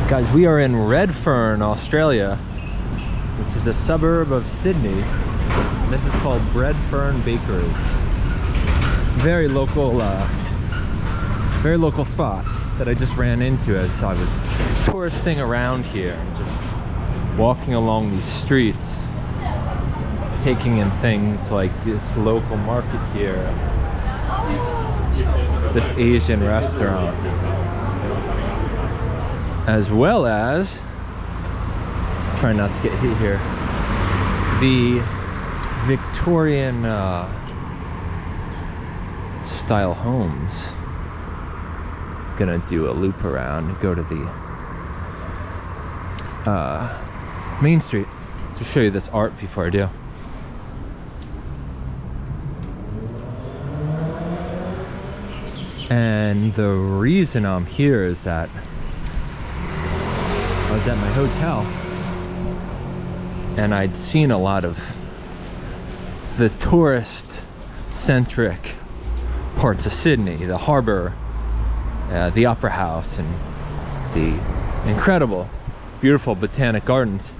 Guys, we are in Redfern, Australia, which is a suburb of Sydney. This is called Redfern Bakery. Very local spot that I just ran into as I was touristing around here and just walking along these streets, taking in things like this local market here, this Asian restaurant, as well as, trying not to get hit here, the Victorian style homes. Gonna do a loop around, go to the Main Street to show you this art before I do. And the reason I'm here is that I was at my hotel and I'd seen a lot of the tourist-centric parts of Sydney, the harbour, the Opera House, and the incredible, beautiful Botanic Gardens.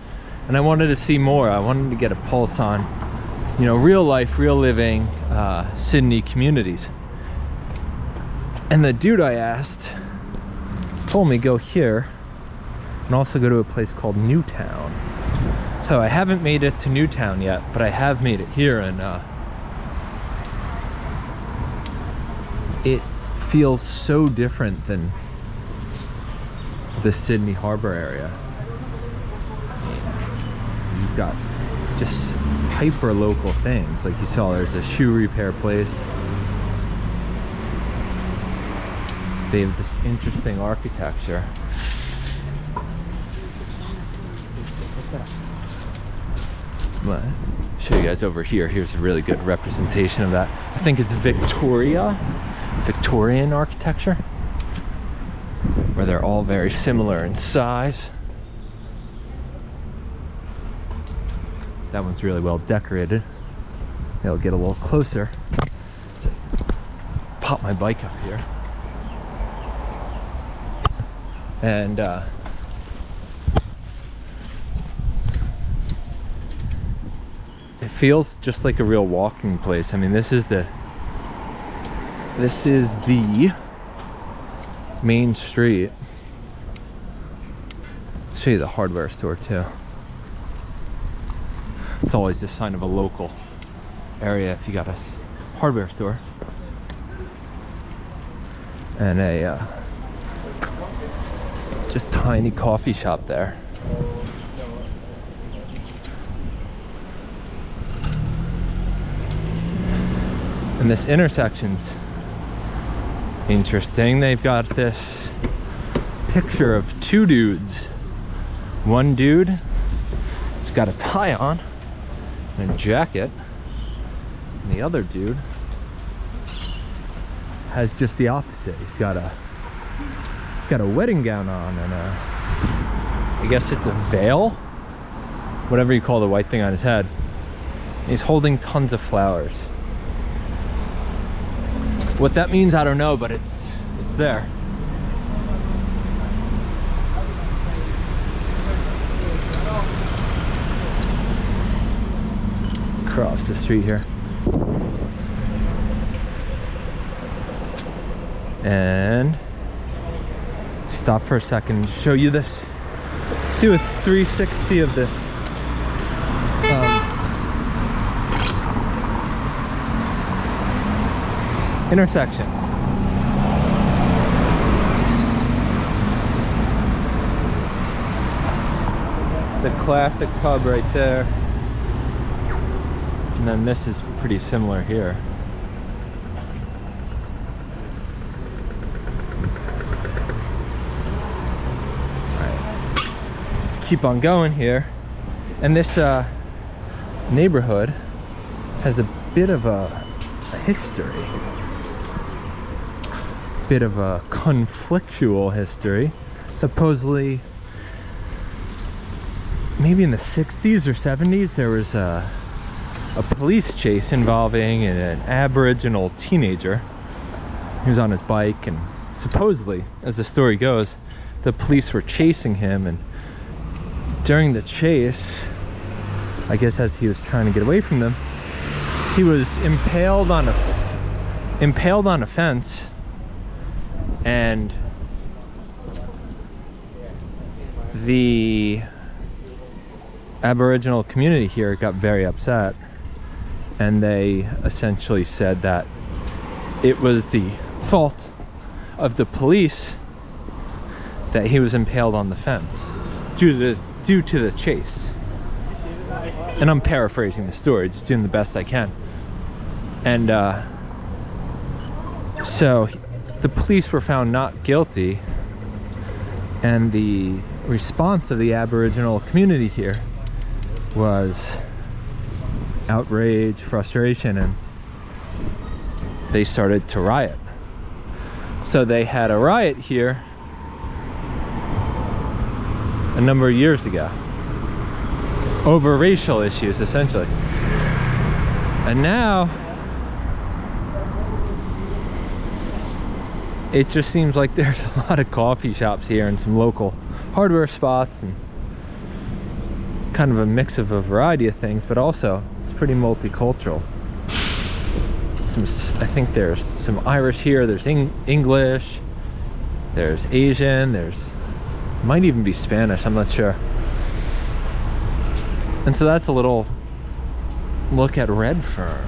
And I wanted to see more. I wanted to get a pulse on, you know, real life, real living Sydney communities. And the dude I asked told me go here and also go to a place called Newtown. So I haven't made it to Newtown yet, but I have made it here, and it feels so different than the Sydney Harbour area. You've got just hyper local things, like you saw there's a shoe repair place. They have this interesting architecture. I'll show you guys over here. Here's a really good representation of that. I think it's Victorian architecture, where they're all very similar in size. That one's really well decorated. I'll get a little closer. So pop my bike up here. And it feels just like a real walking place. I mean, this is the main street. I'll show you the hardware store too. It's always the sign of a local area if you got a hardware store. And a just tiny coffee shop there. And this intersection's interesting. They've got this picture of two dudes. One dude has got a tie on and a jacket, and the other dude has just the opposite. He's got a wedding gown on and I guess it's a veil, whatever you call the white thing on his head. He's holding tons of flowers. What that means, I don't know, but it's there. Across the street here. And stop for a second and show you this. Do a 360 of this intersection. The classic pub right there, and then this is pretty similar here. Keep on going here, and this neighborhood has a bit of a history, bit of a conflictual history. Supposedly maybe in the 60s or 70s there was a police chase involving an Aboriginal teenager. He was on his bike, and supposedly, as the story goes, the police were chasing him, and during the chase, I guess as he was trying to get away from them, he was impaled on a fence, and the Aboriginal community here got very upset, and they essentially said that it was the fault of the police that he was impaled on the fence due to the chase. And I'm paraphrasing the story, just doing the best I can. And so the police were found not guilty, and the response of the Aboriginal community here was outrage, frustration, and they started to riot. So they had a riot here a number of years ago over racial issues, essentially. And now it just seems like there's a lot of coffee shops here and some local hardware spots and kind of a mix of a variety of things, but also it's pretty multicultural. I think there's some Irish here, there's English, there's Asian, might even be Spanish, I'm not sure. And so that's a little look at Redfern.